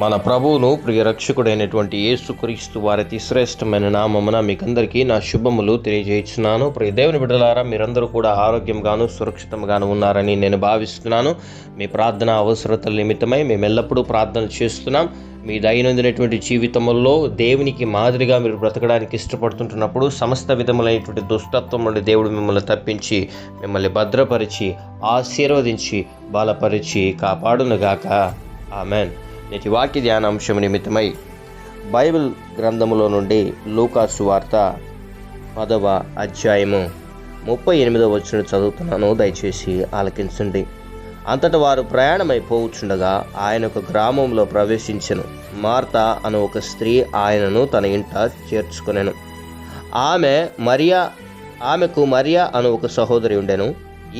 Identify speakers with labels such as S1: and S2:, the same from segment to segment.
S1: మన ప్రభువును ప్రియ రక్షకుడైనటువంటి యేసుక్రీస్తు వారి అతి శ్రేష్టమైన నామమున మీకందరికీ నా శుభములు తెలియజేస్తున్నాను. ప్రియ దేవుని బిడ్డలారా, మీరందరూ కూడా ఆరోగ్యంగాను సురక్షితంగాను ఉన్నారని నేను భావిస్తున్నాను. మీ ప్రార్థన అవసరతల నిమిత్తమై మేము ఎల్లప్పుడూ ప్రార్థన చేస్తున్నాం. మీ దైనందినటువంటి జీవితంలో దేవునికి మాదిరిగా మీరు బ్రతకడానికి ఇష్టపడుతుంటున్నప్పుడు సమస్త విధములైనటువంటి దుష్టత్వం నుండి దేవుడు మిమ్మల్ని తప్పించి మిమ్మల్ని భద్రపరిచి ఆశీర్వదించి బలపరిచి కాపాడునుగాక. ఆమెన్. నేటి వాక్య ధ్యానాంశం నిమిత్తమై బైబిల్ గ్రంథములో నుండి లూకా సువార్త 10వ అధ్యాయము 38వ వచనం చదువుతున్నాను, దయచేసి ఆలకించండి. అంతట వారు ప్రయాణమైపోవచ్చుండగా ఆయన ఒక గ్రామంలో ప్రవేశించెను. మార్త అను ఒక స్త్రీ ఆయనను తన ఇంట చేర్చుకొనెను. ఆమెకు మరియా అను ఒక సహోదరి ఉండెను.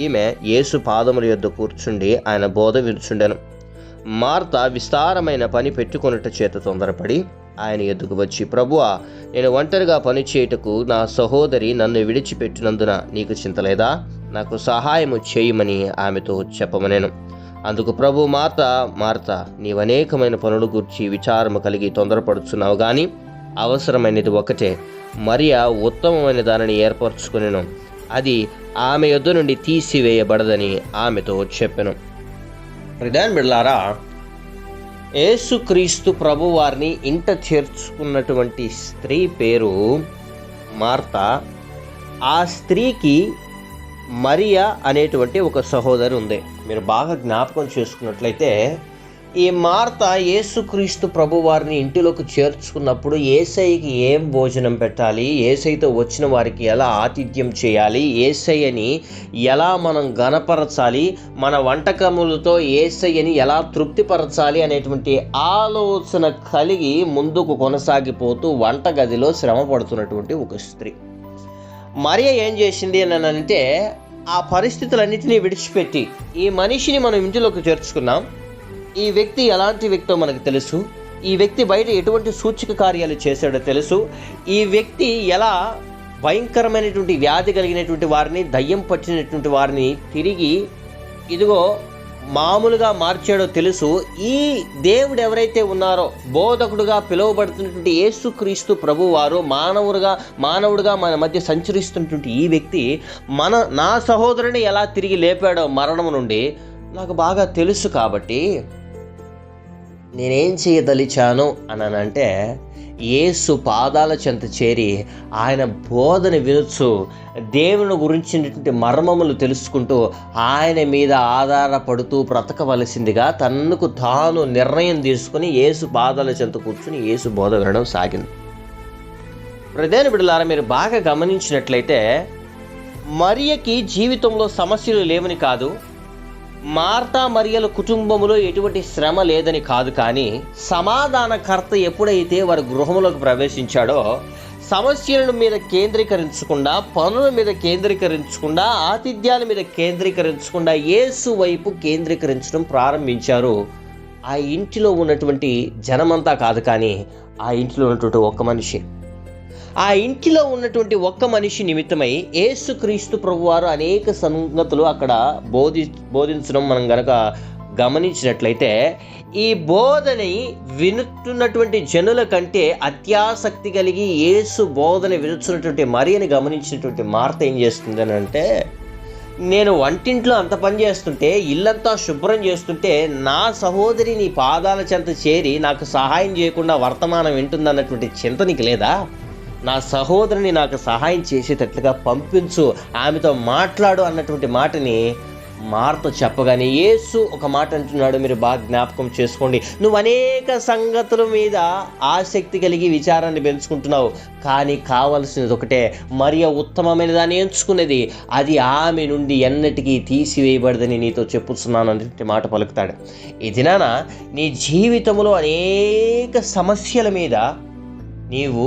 S1: ఈమె యేసు పాదముల యొద్ద కూర్చుండి ఆయన బోధ వినుచుండెను. మార్త విస్తారమైన పని పెట్టుకొనుట చేత తొందరపడి ఆయన ఎద్దుకు వచ్చి, ప్రభువా, నేను ఒంటరిగా పని చేయుటకు నా సహోదరి నన్ను విడిచిపెట్టినందున నీకు చింతలేదా? నాకు సహాయము చేయమని ఆమెతో చెప్పమనెను. అందుకు ప్రభు, మార్త, నీవనేకమైన పనులు గూర్చి విచారము కలిగి తొందరపడుచున్నావు, కానీ అవసరమైనది ఒకటే. మరియా ఉత్తమమైన దానిని ఏర్పరచుకునెను, అది ఆమె యొద్ద నుండి తీసివేయబడదని ఆమెతో చెప్పెను. ప్రధాన బిడ్డలారా, యేసుక్రీస్తు ప్రభు వారిని ఇంట చేర్చుకున్నటువంటి స్త్రీ పేరు మార్త. ఆ స్త్రీకి మరియా అనేటువంటి ఒక సహోదరి ఉంది. మీరు బాగా జ్ఞాపకం చేసుకున్నట్లయితే, ఈ మార్త యేసుక్రీస్తు ప్రభు వారిని ఇంటిలోకి చేర్చుకున్నప్పుడు యేసయ్యకి ఏం భోజనం పెట్టాలి, యేసయ్యతో వచ్చిన వారికి ఎలా ఆతిథ్యం చేయాలి, యేసయ్యని ఎలా మనం గణపరచాలి, మన వంటకములతో యేసయ్యని ఎలా తృప్తిపరచాలి అనేటువంటి ఆలోచన కలిగి ముందుకు కొనసాగిపోతూ వంటగదిలో శ్రమ పడుతున్నటువంటి ఒక స్త్రీ. మరియా ఏం చేసింది అని అంటే, ఆ పరిస్థితులన్నింటినీ విడిచిపెట్టి ఈ మనిషిని మనం ఇంటిలోకి చేర్చుకున్నాం, ఈ వ్యక్తి ఎలాంటి వ్యక్తో మనకు తెలుసు, ఈ వ్యక్తి బయట ఎటువంటి సూచక కార్యాలు చేశాడో తెలుసు, ఈ వ్యక్తి ఎలా భయంకరమైనటువంటి వ్యాధి కలిగినటువంటి వారిని, దయ్యం పట్టినటువంటి వారిని తిరిగి ఇదిగో మామూలుగా మార్చాడో తెలుసు. ఈ దేవుడు ఎవరైతే ఉన్నారో, బోధకుడుగా పిలువబడుతున్నటువంటి యేసుక్రీస్తు ప్రభువారు మానవుడుగా మన మధ్య సంచరిస్తున్నటువంటి ఈ వ్యక్తి నా సహోదరుని ఎలా తిరిగి లేపాడో మరణం నుండి నాకు బాగా తెలుసు. కాబట్టి నేనేం చేయదలిచాను అని అంటే, యేసు పాదాల చెంత చేరి ఆయన బోధన వినుచు దేవుని గురించినటువంటి మర్మములు తెలుసుకుంటూ ఆయన మీద ఆధారపడుతూ బ్రతకవలసిందిగా తనకు తాను నిర్ణయం తీసుకుని యేసు పాదాల చెంత కూర్చుని యేసు బోధ వినడం సాగింది. ప్రధాన బిడ్డలారా, మీరు బాగా గమనించినట్లయితే మరియకి జీవితంలో సమస్యలు లేవని కాదు, మార్తా మరియల కుటుంబంలో ఎటువంటి శ్రమ లేదని కాదు, కానీ సమాధానకర్త ఎప్పుడైతే వారి గృహంలోకి ప్రవేశించాడో సమస్యల మీద కేంద్రీకరించకుండా, పనుల మీద కేంద్రీకరించకుండా, ఆతిథ్యాల మీద కేంద్రీకరించకుండా యేసు వైపు కేంద్రీకరించడం ప్రారంభించారు. ఆ ఇంటిలో ఉన్నటువంటి జనమంతా కాదు, కానీ ఆ ఇంటిలో ఉన్నటువంటి ఒక్క మనిషి, ఆ ఇంటిలో ఉన్నటువంటి ఒక్క మనిషి నిమిత్తమై యేసుక్రీస్తు ప్రభువారు అనేక సంగతులు అక్కడ బోధించడం మనం గనక గమనించినట్లయితే, ఈ బోధని వినుతున్నటువంటి జనుల కంటే అత్యాసక్తి కలిగి యేసు బోధన వినుతున్నటువంటి మరియని గమనించినటువంటి మార్త ఏం చేస్తుంది అని అంటే, నేను వంటింట్లో అంత పని చేస్తుంటే, ఇల్లంతా శుభ్రం చేస్తుంటే, నా సహోదరి నీ పాదాల చెంత చేరి నాకు సహాయం చేయకుండా వర్తమానం వింటుందన్నటువంటి చింత నీకు లేదా? నా సహోదరిని నాకు సహాయం చేసేటట్లుగా పంపించు, ఆమెతో మాట్లాడు అన్నటువంటి మాటని మార్త చెప్పగానే యేసు ఒక మాట అంటున్నాడు, మీరు బాగా జ్ఞాపకం చేసుకోండి. నువ్వు అనేక సంగతుల మీద ఆసక్తి కలిగి విచారాన్ని పెంచుకుంటున్నావు, కానీ కావలసినది ఒకటే. మరియ ఉత్తమమైన దాన్ని ఎంచుకునేది, అది ఆమె నుండి ఎన్నటికీ తీసివేయబడదని నీతో చెప్పుతున్నాను అనే మాట పలుకుతాడు. ఈ దినాన నీ జీవితంలో అనేక సమస్యల మీద నీవు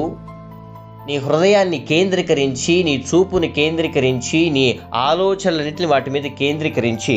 S1: నీ హృదయాన్ని కేంద్రీకరించి, నీ చూపుని కేంద్రీకరించి, నీ ఆలోచనలన్నింటినీ వాటి మీద కేంద్రీకరించి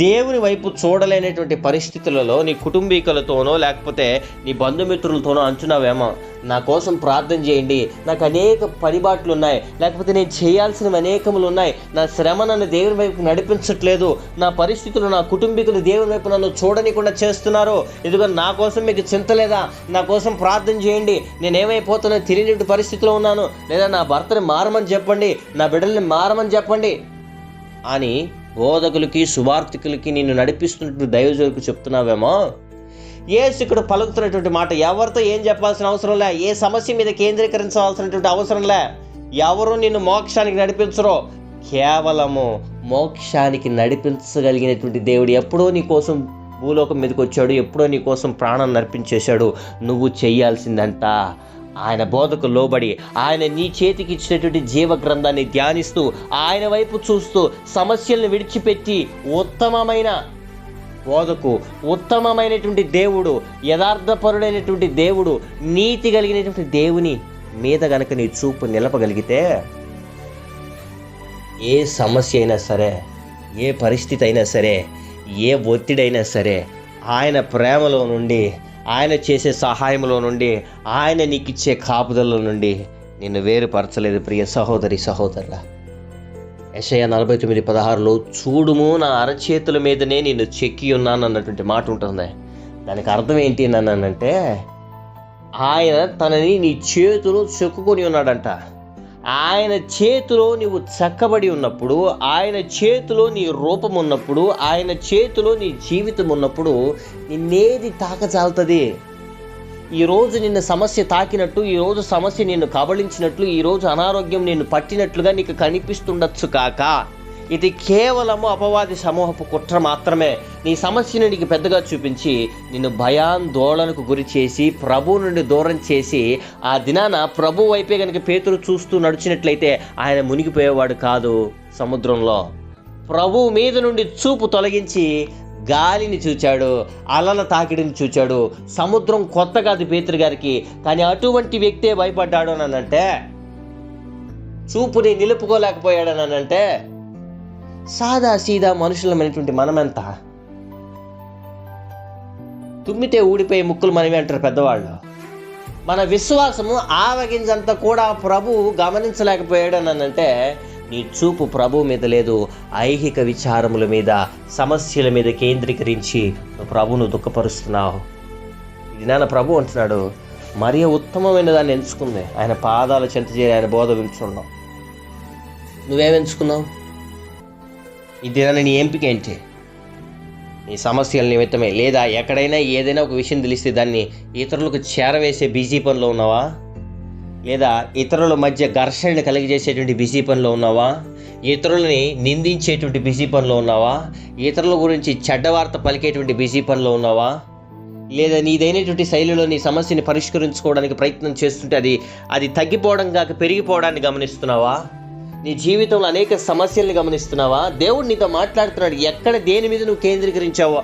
S1: దేవుని వైపు చూడలేనటువంటి పరిస్థితులలో నీ కుటుంబీకులతోనో లేకపోతే నీ బంధుమిత్రులతోనో అంటున్నావేమో, నా కోసం ప్రార్థన చేయండి, నాకు అనేక పనిబాట్లు ఉన్నాయి, లేకపోతే నేను చేయాల్సినవి అనేకములు ఉన్నాయి, నా శ్రమ నన్ను దేవుని వైపు నడిపించట్లేదు, నా పరిస్థితులు నా కుటుంబీకులు దేవుని వైపు నన్ను చూడనీయకుండా చేస్తున్నారు, ఇదిగో నా కోసం మీకు చింత లేదా, నా కోసం ప్రార్థన చేయండి, నేనేమైపోతున్నా తెలియని పరిస్థితిలో ఉన్నాను, లేదా నా భర్తని మారమని చెప్పండి, నా బిడ్డల్ని మారమని చెప్పండి అని బోధకులకి సువార్థికులకి నిన్ను నడిపిస్తున్నట్టు దైవజనులకు చెప్తున్నావేమో. యేసు ఇక్కడ పలుకుతున్నటువంటి మాట, ఎవరితో ఏం చెప్పాల్సిన అవసరం లే, ఏ సమస్య మీద కేంద్రీకరించవలసినటువంటి అవసరం లే, ఎవరు నిన్ను మోక్షానికి నడిపించరో, కేవలము మోక్షానికి నడిపించగలిగినటువంటి దేవుడు ఎప్పుడో నీ కోసం భూలోకం మీదకి వచ్చాడు, ఎప్పుడో నీ కోసం ప్రాణం నర్పించేశాడు. నువ్వు చెయ్యాల్సిందంట ఆయన బోధకు లోబడి, ఆయన నీ చేతికి ఇచ్చినటువంటి జీవ గ్రంథాన్ని ధ్యానిస్తూ, ఆయన వైపు చూస్తూ, సమస్యలను విడిచిపెట్టి ఉత్తమమైన బోధకు, ఉత్తమమైనటువంటి దేవుడు, యథార్థపరుడైనటువంటి దేవుడు, నీతి కలిగినటువంటి దేవుని మీద గనక నీ చూపు నిలపగలిగితే ఏ సమస్య అయినా సరే, ఏ పరిస్థితి అయినా సరే, ఏ ఒత్తిడైనా సరే, ఆయన ప్రేమలో నుండి, ఆయన చేసే సహాయంలో నుండి, ఆయన నీకు ఇచ్చే కాపుదల నుండి నిన్ను వేరుపరచలేదు ప్రియ సహోదరి సహోదరుల. యెషయా 49:16 చూడుము నా అరచేతుల మీదనే నిన్ను చెక్కి ఉన్నాను అన్నటువంటి మాట ఉంటుంది. దానికి అర్థం ఏంటి అన్నానంటే, ఆయన తనని నీ చేతులు చెక్కుకొని ఉన్నాడంట. ఆయన చేతిలో నీవు చక్కబడి ఉన్నప్పుడు, ఆయన చేతిలో నీ రూపం ఉన్నప్పుడు, ఆయన చేతిలో నీ జీవితం ఉన్నప్పుడు నిన్నేది తాకచాలుతుంది? ఈరోజు నిన్ను సమస్య తాకినట్టు, ఈరోజు సమస్య నిన్ను కబళించినట్లు, ఈరోజు అనారోగ్యం నిన్ను పట్టినట్లుగా నీకు కనిపిస్తుండొచ్చు కాక, ఇది కేవలము అపవాది సమూహపు కుట్ర మాత్రమే. నీ సమస్యను నీకు పెద్దగా చూపించి నిన్ను భయాందోళనకు గురి చేసి, ప్రభు నుండి దూరం చేసి, ఆ దినాన ప్రభు వైపే కనుక పేతురు చూస్తూ నడిచినట్లయితే ఆయన మునిగిపోయేవాడు కాదు సముద్రంలో. ప్రభు మీద నుండి చూపు తొలగించి గాలిని చూచాడు, అలల తాకిడిని చూచాడు. సముద్రం కొత్త కాదు పేతురు గారికి, కానీ అటువంటి వ్యక్తే భయపడ్డాడు అని అంటే, చూపుని నిలుపుకోలేకపోయాడు అని అంటే, సాదా సీదా మనుషులమైనటువంటి మనమెంత? తుమ్మితే ఊడిపోయే ముక్కులు మనమే అంటారు పెద్దవాళ్ళు. మన విశ్వాసము ఆవగింజంతా కూడా ప్రభువు గమనించలేకపోయాడు అని అంటే, నీ చూపు ప్రభు మీద లేదు, ఐహిక విచారముల మీద, సమస్యల మీద కేంద్రీకరించి నువ్వు ప్రభువును దుఃఖపరుస్తున్నావు. ఇది నాన్న ప్రభు అంటున్నాడు, మరియ ఉత్తమమైన దాన్ని ఎంచుకుంది, ఆయన పాదాల చెంత చేరి ఆయన బోధ వింటున్నావు. నువ్వేం ఎంచుకున్నావు? ఇది నీ ఎంపిక ఏంటి? నీ సమస్యల నిమిత్తమే, లేదా ఎక్కడైనా ఏదైనా ఒక విషయం తెలిస్తే దాన్ని ఇతరులకు చేరవేసే బిజీ పనిలో ఉన్నావా? లేదా ఇతరుల మధ్య ఘర్షణను కలిగజేసేటువంటి బిజీ పనిలో ఉన్నావా? ఇతరులని నిందించేటువంటి బిజీ పనిలో ఉన్నావా? ఇతరుల గురించి చెడ్డవార్త పలికేటువంటి బిజీ పనిలో ఉన్నావా? లేదా నీదైనటువంటి శైలిలో నీ సమస్యని పరిష్కరించుకోవడానికి ప్రయత్నం చేస్తుంటే అది తగ్గిపోవడం కాక పెరిగిపోవడాన్ని గమనిస్తున్నావా? నీ జీవితంలో అనేక సమస్యల్ని గమనిస్తున్నావా? దేవుడు నీతో మాట్లాడుతున్నాడు, ఎక్కడ దేని మీద నువ్వు కేంద్రీకరించావో.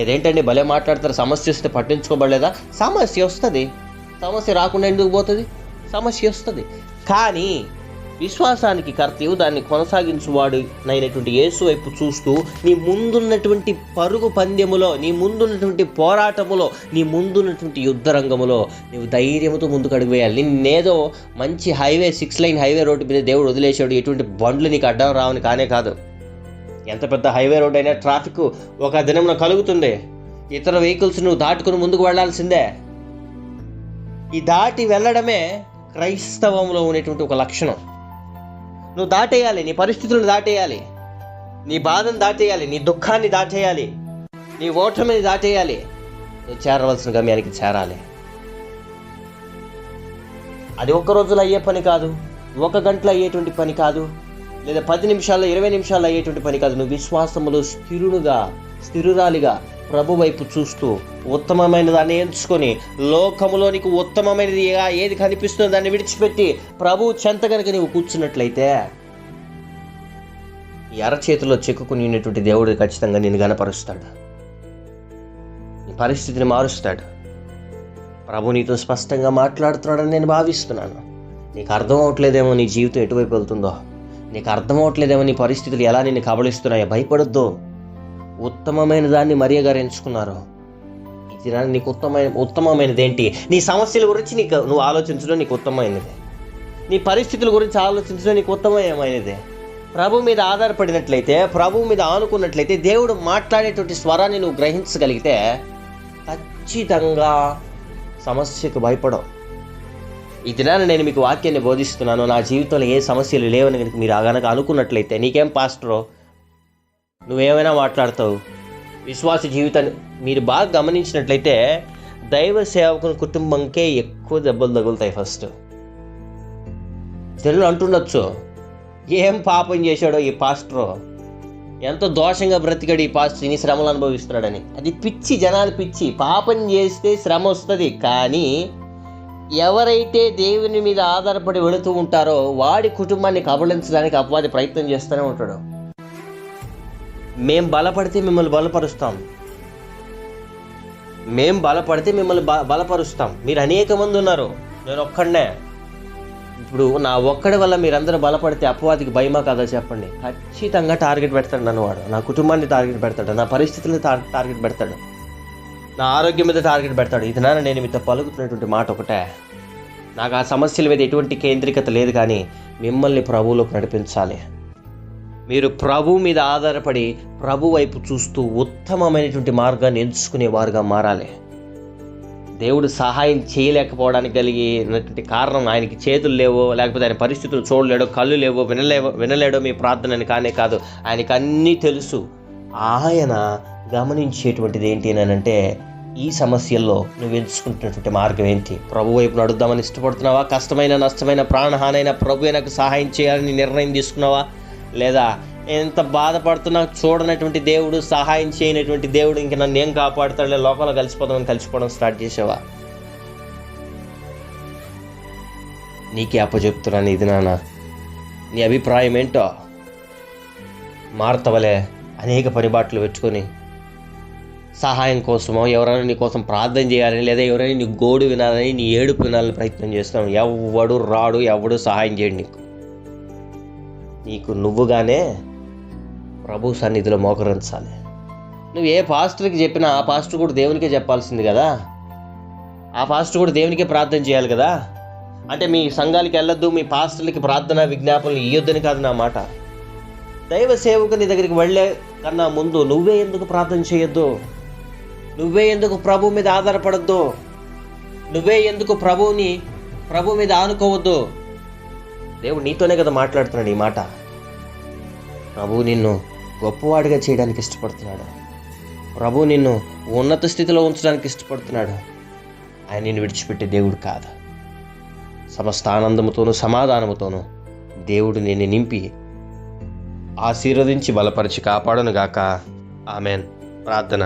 S1: ఇదేంటండి భలే మాట్లాడతారు, సమస్య వస్తే పట్టించుకోబడలేదా? సమస్య వస్తుంది, సమస్య రాకుండా ఎందుకు పోతుంది? సమస్య వస్తుంది, కానీ విశ్వాసానికి కర్తయు దాన్ని కొనసాగించువాడు అయినటువంటి యేసు వైపు చూస్తూ, నీ ముందున్నటువంటి పరుగు పందెములో, నీ ముందున్నటువంటి పోరాటములో, నీ ముందున్నటువంటి యుద్ధ రంగములో నువ్వు ధైర్యంతో ముందుకు అడుగు వేయాలి. నిన్నేదో మంచి 6 లైన్ హైవే రోడ్డు మీద దేవుడు వదిలేశాడు, ఎటువంటి బండ్లు నీకు అడ్డం రావని కానే కాదు. ఎంత పెద్ద హైవే రోడ్ అయినా ట్రాఫిక్ ఒక దినంలో కలుగుతుంది, ఇతర వెహికల్స్ నువ్వు దాటుకుని ముందుకు వెళ్ళాల్సిందే. ఈ దాటి వెళ్ళడమే క్రైస్తవంలో ఉన్నటువంటి ఒక లక్షణం. నువ్వు దాటేయాలి, నీ పరిస్థితులను దాటేయాలి, నీ బాధను దాటేయాలి, నీ దుఃఖాన్ని దాటేయాలి, నీ ఓటమిని దాటేయాలి, నువ్వు చేరవలసిన గమ్యానికి చేరాలి. అది ఒక్క రోజులో అయ్యే పని కాదు, 1 గంటలో అయ్యేటువంటి పని కాదు, లేదా 10 నిమిషాల్లో 20 నిమిషాల్లో అయ్యేటువంటి పని కాదు. నువ్వు విశ్వాసములో స్థిరురాలిగా ప్రభు వైపు చూస్తూ ఉత్తమమైన దాన్ని ఎంచుకొని, లోకములో నీకు ఉత్తమమైనది ఏది కనిపిస్తుందో దాన్ని విడిచిపెట్టి ప్రభు చెంత కనుక నీవు కూర్చున్నట్లయితే, ఈ అరచేతిలో చెక్కుకుని ఉన్నటువంటి దేవుడు ఖచ్చితంగా నిన్ను గణపరుస్తాడు, నీ పరిస్థితిని మారుస్తాడు. ప్రభు నీతో స్పష్టంగా మాట్లాడుతున్నాడని నేను భావిస్తున్నాను. నీకు అర్థం అవట్లేదేమో నీ జీవితం ఎటువైపు వెళ్తుందో, నీకు అర్థమవట్లేదేమో నీ పరిస్థితులు ఎలా నిన్ను కబళిస్తున్నాయో. భయపడొద్దు. ఉత్తమమైన దాన్ని మరియ గారు ఎంచుకున్నారు. ఇది నీకు ఉత్తమమైనది ఏంటి? నీ సమస్యల గురించి నువ్వు ఆలోచించడం నీకు ఉత్తమమైనది. నీ పరిస్థితుల గురించి ఆలోచించడం నీకు ఉత్తమమైనదే. ప్రభు మీద ఆధారపడినట్లయితే, ప్రభు మీద ఆనుకున్నట్లయితే, దేవుడు మాట్లాడేటువంటి స్వరాన్ని నువ్వు గ్రహించగలిగితే ఖచ్చితంగా సమస్యకు భయపడవు. ఈ దినాన నేను మీకు వాక్యాన్ని బోధిస్తున్నాను. నా జీవితంలో ఏ సమస్యలు లేవని కనుక మీరు కనుక అనుకున్నట్లయితే, నీకేం పాస్టరో నువ్వేమైనా మాట్లాడతావు. విశ్వాస జీవితాన్ని మీరు బాగా గమనించినట్లయితే దైవ సేవకుని కుటుంబంకే ఎక్కువ దెబ్బలు తగులుతాయి. ఫస్ట్ తెలుగు అంటుండొచ్చు, ఏం పాపం చేశాడో ఈ పాస్టరో, ఎంతో దోషంగా బ్రతికాడు ఈ పాస్టర్, ఇన్ని శ్రమలు అనుభవిస్తున్నాడని. అది పిచ్చి, జనాలు పిచ్చి. పాపం చేస్తే శ్రమ వస్తుంది, కానీ ఎవరైతే దేవుని మీద ఆధారపడి వెళుతూ ఉంటారో వాడి కుటుంబాన్ని కబళించడానికి అపవాది ప్రయత్నం చేస్తూనే ఉంటాడు. మేం బలపడితే మిమ్మల్ని బలపరుస్తాం, మేం బలపడితే మిమ్మల్ని బలపరుస్తాం. మీరు అనేక మంది ఉన్నారు, నేను ఒక్కడనే. ఇప్పుడు నా ఒక్కడి వల్ల మీరందరూ బలపడితే అపవాదికి భయమా కదా చెప్పండి? ఖచ్చితంగా టార్గెట్ పెడతాడు నన్ను. వాడు నా కుటుంబాన్ని టార్గెట్ పెడతాడు, నా పరిస్థితులను టార్గెట్ పెడతాడు, నా ఆరోగ్యం మీద టార్గెట్ పెడతాడు. ఇది నేను మీతో పలుకుతున్నటువంటి మాట ఒకటే, నాకు ఆ సమస్యల మీద ఎటువంటి కేంద్రీకత లేదు, కానీ మిమ్మల్ని ప్రభువులోకి నడిపించాలి. మీరు ప్రభు మీద ఆధారపడి ప్రభు వైపు చూస్తూ ఉత్తమమైనటువంటి మార్గాన్ని ఎంచుకునేవారుగా మారాలి. దేవుడు సహాయం చేయలేకపోవడానికి కలిగినటువంటి కారణం ఆయనకి చేతులు లేవో, లేకపోతే ఆయన పరిస్థితులు చూడలేడో, కళ్ళు లేవో, వినలేడో మీ ప్రార్థనని కానే కాదు. ఆయనకు అన్నీ తెలుసు. ఆయన గమనించేటువంటిది ఏంటి అని అంటే, ఈ సమస్యల్లో నువ్వు ఎంచుకుంటున్నటువంటి మార్గం ఏంటి? ప్రభు వైపు నడుద్దామని ఇష్టపడుతున్నావా? కష్టమైన నష్టమైన ప్రాణహానైనా ప్రభు నాకు సహాయం చేయాలని నిర్ణయం తీసుకున్నావా? లేదా ఎంత బాధపడుతున్నా చూడనటువంటి దేవుడు, సహాయం చేయనటువంటి దేవుడు ఇంక నన్ను ఏం కాపాడుతాడులే, లోకంలో కలిసిపోవడం స్టార్ట్ చేసావా? నీకే అప్పచెప్తున్నాను ఇది నాన్న. నీ అభిప్రాయం ఏంటో మారుతవలే. అనేక పరిబాట్లు పెట్టుకొని సహాయం కోసమో, ఎవరైనా నీ కోసం ప్రార్థన చేయాలని, లేదా ఎవరైనా నీ గోడు వినాలని, నీ ఏడుపు వినాలని ప్రయత్నం చేస్తున్నావు. ఎవడు రాడు, ఎవడు సహాయం చేయడు నీకు నువ్వుగానే ప్రభు సన్నిధిలో మోకరించాలి. నువ్వు ఏ పాస్టర్కి చెప్పినా ఆ పాస్టర్ కూడా దేవునికే చెప్పాల్సింది కదా, ఆ పాస్టర్ కూడా దేవునికే ప్రార్థన చేయాలి కదా. అంటే మీ సంఘాలకి వెళ్ళొద్దు, మీ పాస్టర్లకి ప్రార్థన విజ్ఞాపనలు ఇయ్యొద్దని కాదు నా మాట. దైవ సేవకుని దగ్గరికి వెళ్ళే కన్నా ముందు నువ్వే ఎందుకు ప్రార్థన చేయొద్దు? నువ్వే ఎందుకు ప్రభు మీద ఆధారపడద్దు? నువ్వే ఎందుకు ప్రభు మీద ఆనుకోవద్దు? దేవుడు నీతోనే కదా మాట్లాడుతున్నాడు ఈ మాట. ప్రభు నిన్ను గొప్పవాడిగా చేయడానికి ఇష్టపడుతున్నాడు. ప్రభు నిన్ను ఉన్నత స్థితిలో ఉంచడానికి ఇష్టపడుతున్నాడు. ఆయన నిన్ను విడిచిపెట్టే దేవుడు కాదు. సమస్త ఆనందముతోనూ సమాధానముతోనూ దేవుడు నిన్ను నింపి ఆశీర్వదించి బలపరిచి కాపాడును గాక. ఆమెన్. ప్రార్థన.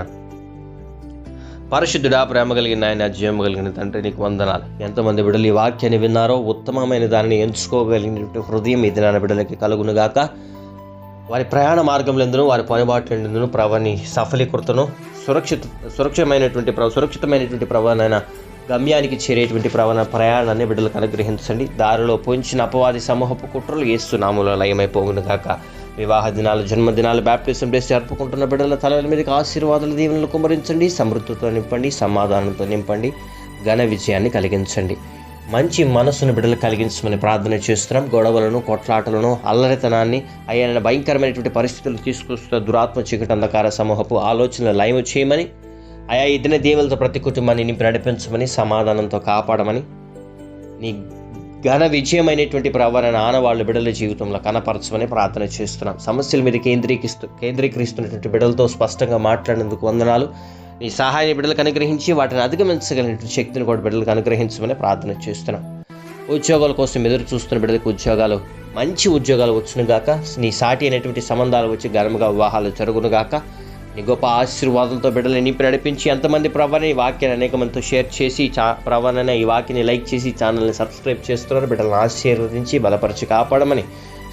S1: పరిశుద్ధుడా, ప్రేమ కలిగిన ఆయన, జీవం కలిగిన తండ్రి, నీకు వందనాలు. ఎంతమంది బిడ్డలు ఈ వాక్యాన్ని విన్నారో ఉత్తమమైన దానిని ఎంచుకోగలిగినటువంటి హృదయం ఈ దినాన బిడ్డలకి కలుగును గాక. వారి ప్రయాణ మార్గంలో ఎందును, వారి పనిబాట్లందును ప్రభాని సఫలీకృతను సురక్షితమైనటువంటి ప్రభానైనా గమ్యానికి చేరేటువంటి ప్రయాణాన్ని బిడ్డలకు అనుగ్రహించండి. దారిలో పొంచిన అపవాది సమూహపు కుట్రలు యేసు నామములో లయమైపోవును గాక. వివాహ దినాలు, జన్మదినాలు, బ్యాప్టిజం డేస్ జరుపుకుంటున్న బిడ్డల తలల మీదకి ఆశీర్వాదాలు, దీవెనలు కుమ్మరించండి. సమృద్ధితో నింపండి, సమాధానంతో నింపండి, ఘన విజయాన్ని కలిగించండి. మంచి మనస్సును బిడ్డలు కలిగించమని ప్రార్థన చేస్తున్నాం. గొడవలను, కొట్లాటలను, అల్లరితనాన్ని, అయ్యా భయంకరమైనటువంటి పరిస్థితులు తీసుకొస్తున్న దురాత్మ చీకటి అంధకార సమూహపు ఆలోచనలు లయము చేయమని, అయా ఈ దిన దీవెలతో ప్రతి కుటుంబాన్ని నింపి నడిపించమని, సమాధానంతో కాపాడమని, నీ ఘన విజయమైనటువంటి ప్రవరణ ఆనవాళ్ళు బిడ్డల జీవితంలో కనపరచమని ప్రార్థన చేస్తున్నాం. సమస్యల మీద కేంద్రీకరిస్తున్నటువంటి బిడ్డలతో స్పష్టంగా మాట్లాడినందుకు వందనాలు. నీ సహాయాన్ని బిడ్డలకు అనుగ్రహించి వాటిని అధిగమించగలిగినటువంటి శక్తిని కూడా బిడ్డలకు అనుగ్రహించమని ప్రార్థన చేస్తున్నాం. ఉద్యోగాల కోసం ఎదురు చూస్తున్న బిడ్డలకు ఉద్యోగాలు, మంచి ఉద్యోగాలు వచ్చును గాక. నీ సాటి అయినటువంటి సంబంధాలు వచ్చి ఘనంగా వివాహాలు జరుగును గాక. నీ గొప్ప ఆశీర్వాదంతో బిడ్డలు నింపి నడిపించి, ఎంతమంది ప్రభాని ఈ వాక్యాన్ని అనేక మందితో షేర్ చేసి, ప్రభానైనా ఈ వాక్యాన్ని లైక్ చేసి ఛానల్ని సబ్స్క్రైబ్ చేస్తున్నారు. బిడ్డలను ఆశీర్వదించి బలపరిచి కాపాడమని,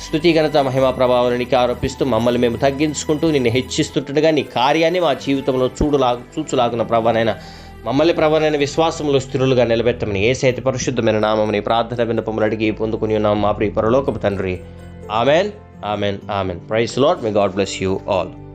S1: స్తుతి ఘనత మహిమా ప్రభావానికి ఆరోపిస్తూ మమ్మల్ని మేము తగ్గించుకుంటూ నిన్ను హెచ్చిస్తుండగా నీ కార్యాన్ని మా జీవితంలో చూచులాగున ప్రభానైనా మమ్మల్ని ప్రభానైన విశ్వాసంలో స్థిరులుగా నిలబెట్టమని యేసయ్య పరిశుద్ధమైన నామముని ప్రార్థన విన్నపములు అడిగి పొందుకుని ఉన్నాం మా ప్రియ పరలోకపు తండ్రి. Amen. Amen. Amen. Praise Lord. May God bless you all.